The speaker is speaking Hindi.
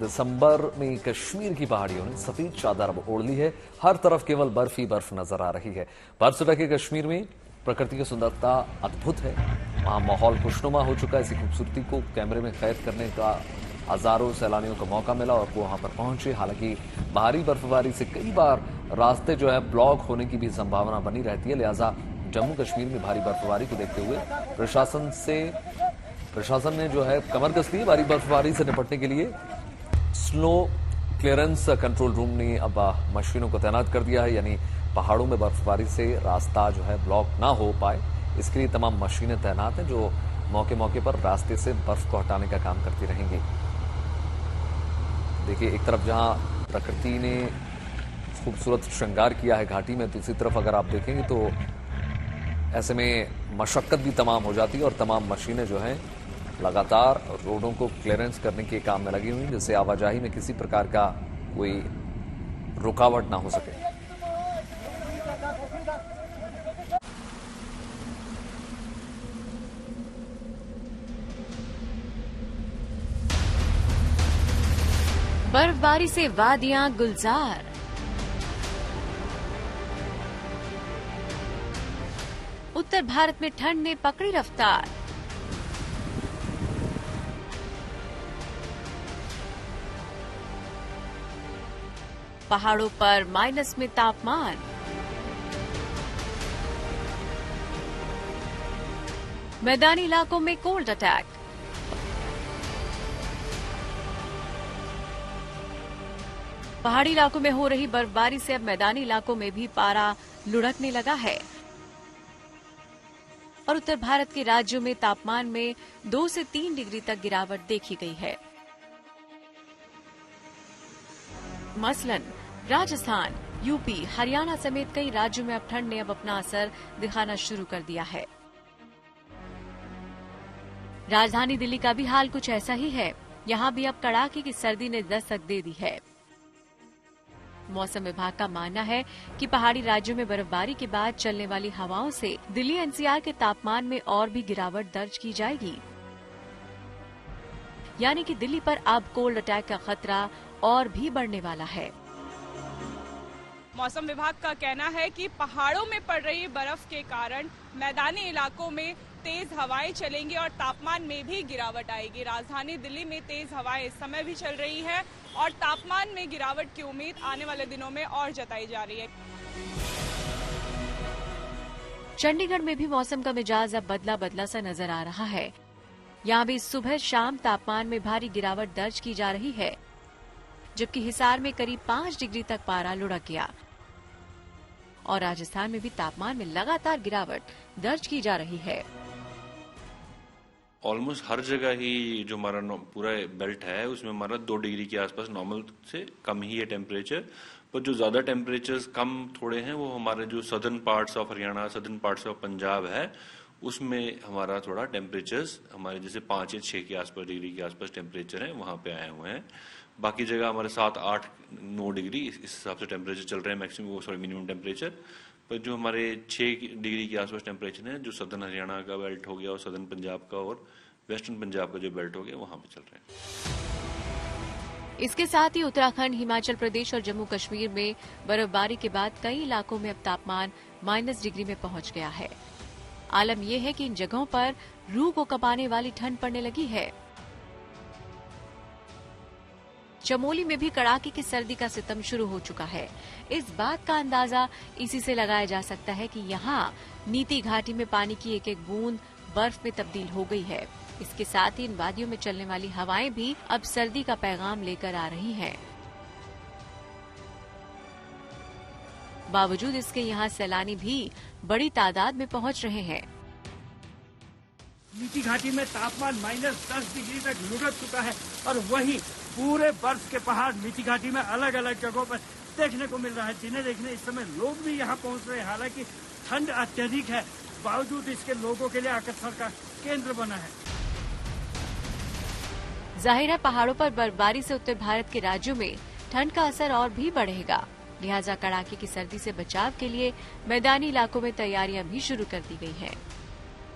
दिसंबर में कश्मीर की पहाड़ियों ने सफेद चादर अब ओढ़ ली है। हर तरफ केवल बर्फ ही बर्फ नजर आ रही है। बर्फ से ढके कश्मीर में प्रकृति की सुंदरता अद्भुत है। वहां माहौल खुशनुमा हो चुका है। इसी खूबसूरती को कैमरे में कैद करने का हजारों सैलानियों को मौका मिला और वो वहां पर पहुंचे। हालांकि भारी बर्फबारी से कई बार रास्ते जो है ब्लॉक होने की भी संभावना बनी रहती है। लिहाजा जम्मू कश्मीर में भारी बर्फबारी को देखते हुए प्रशासन ने जो है कमर कस ली। भारी बर्फबारी से निपटने के लिए स्नो क्लियरेंस कंट्रोल रूम ने अब मशीनों को तैनात कर दिया है, यानी पहाड़ों में बर्फबारी से रास्ता जो है ब्लॉक ना हो पाए, इसके लिए तमाम मशीनें तैनात हैं जो मौके मौके पर रास्ते से बर्फ को हटाने का काम करती रहेंगी। देखिए, एक तरफ जहां प्रकृति ने खूबसूरत श्रृंगार किया है घाटी में, दूसरी तरफ अगर आप देखेंगे तो ऐसे में मशक्कत भी तमाम हो जाती है और तमाम मशीनें जो हैं लगातार रोडों को क्लियरेंस करने के काम में लगी हुई, जिससे आवाजाही में किसी प्रकार का कोई रुकावट ना हो सके। बर्फबारी से वादियां गुलजार, उत्तर भारत में ठंड ने पकड़ी रफ्तार। पहाड़ों पर माइनस में तापमान, मैदानी इलाकों में कोल्ड अटैक। पहाड़ी इलाकों में हो रही बर्फबारी से अब मैदानी इलाकों में भी पारा लुढ़कने लगा है और उत्तर भारत के राज्यों में तापमान में 2 से 3 डिग्री तक गिरावट देखी गई है। मसलन राजस्थान, यूपी, हरियाणा समेत कई राज्यों में अब ठंड ने अब अपना असर दिखाना शुरू कर दिया है। राजधानी दिल्ली का भी हाल कुछ ऐसा ही है। यहां भी अब कड़ाके की सर्दी ने दस्तक दे दी है। मौसम विभाग का मानना है कि पहाड़ी राज्यों में बर्फबारी के बाद चलने वाली हवाओं से दिल्ली एनसीआर के तापमान में और भी गिरावट दर्ज की जाएगी, यानी कि दिल्ली पर अब कोल्ड अटैक का खतरा और भी बढ़ने वाला है। मौसम विभाग का कहना है कि पहाड़ों में पड़ रही बर्फ के कारण मैदानी इलाकों में तेज हवाएं चलेंगी और तापमान में भी गिरावट आएगी। राजधानी दिल्ली में तेज हवाएं इस समय भी चल रही है और तापमान में गिरावट की उम्मीद आने वाले दिनों में और जताई जा रही है। चंडीगढ़ में भी मौसम का मिजाज अब बदला बदला सा नजर आ रहा है। यहाँ भी सुबह शाम तापमान में भारी गिरावट दर्ज की जा रही है, जबकि हिसार में करीब 5 डिग्री तक पारा लुढ़क गया और राजस्थान में भी तापमान में लगातार गिरावट दर्ज की जा रही है। ऑलमोस्ट हर जगह ही जो हमारा पूरा बेल्ट है उसमें हमारा 2 डिग्री के आसपास नॉर्मल से कम ही है टेम्परेचर। पर जो ज्यादा टेम्परेचर्स कम थोड़े हैं वो हमारे जो southern parts of Haryana, southern parts of Punjab है, उसमें हमारा थोड़ा टेम्परेचर्स हमारे जैसे 5 या 6 के आसपास डिग्री के आसपास टेम्परेचर है, वहां पे आए हुए हैं। बाकी जगह हमारे 7, 8, 9 डिग्री इस हिसाब से टेम्परेचर चल रहे हैं मिनिमम टेम्परेचर। पर जो हमारे 6 डिग्री के आसपास टेम्परेचर है, जो सदर्न हरियाणा का बेल्ट हो गया और सदर्न पंजाब का और वेस्टर्न पंजाब का जो बेल्ट हो गया, वहां पे चल रहे हैं। इसके साथ ही उत्तराखंड, हिमाचल प्रदेश और जम्मू कश्मीर में बर्फबारी के बाद कई इलाकों में अब तापमान माइनस डिग्री में पहुंच गया है। आलम यह है कि इन जगहों पर रूह को कंपाने वाली ठंड पड़ने लगी है। चमोली में भी कड़ाके की सर्दी का सितम शुरू हो चुका है। इस बात का अंदाजा इसी से लगाया जा सकता है कि यहाँ नीति घाटी में पानी की एक एक बूंद बर्फ में तब्दील हो गई है। इसके साथ ही इन वादियों में चलने वाली हवाएं भी अब सर्दी का पैगाम लेकर आ रही हैं। बावजूद इसके यहाँ सैलानी भी बड़ी तादाद में पहुंच रहे हैं। नीति घाटी में तापमान -10 डिग्री तक लुढ़क चुका है और वहीं पूरे बर्फ के पहाड़ नीति घाटी में अलग अलग जगहों पर देखने को मिल रहा है, जिन्हें देखने इस समय लोग भी यहाँ पहुँच रहे हैं। हालांकि ठंड अत्यधिक है, बावजूद इसके लोगों के लिए आकर्षण का केंद्र बना है। जाहिर है पहाड़ों पर बर्फबारी से उत्तर भारत के राज्यों में ठंड का असर और भी बढ़ेगा। लिहाजा कड़ाके की सर्दी से बचाव के लिए मैदानी इलाकों में तैयारियां भी शुरू कर दी गई हैं।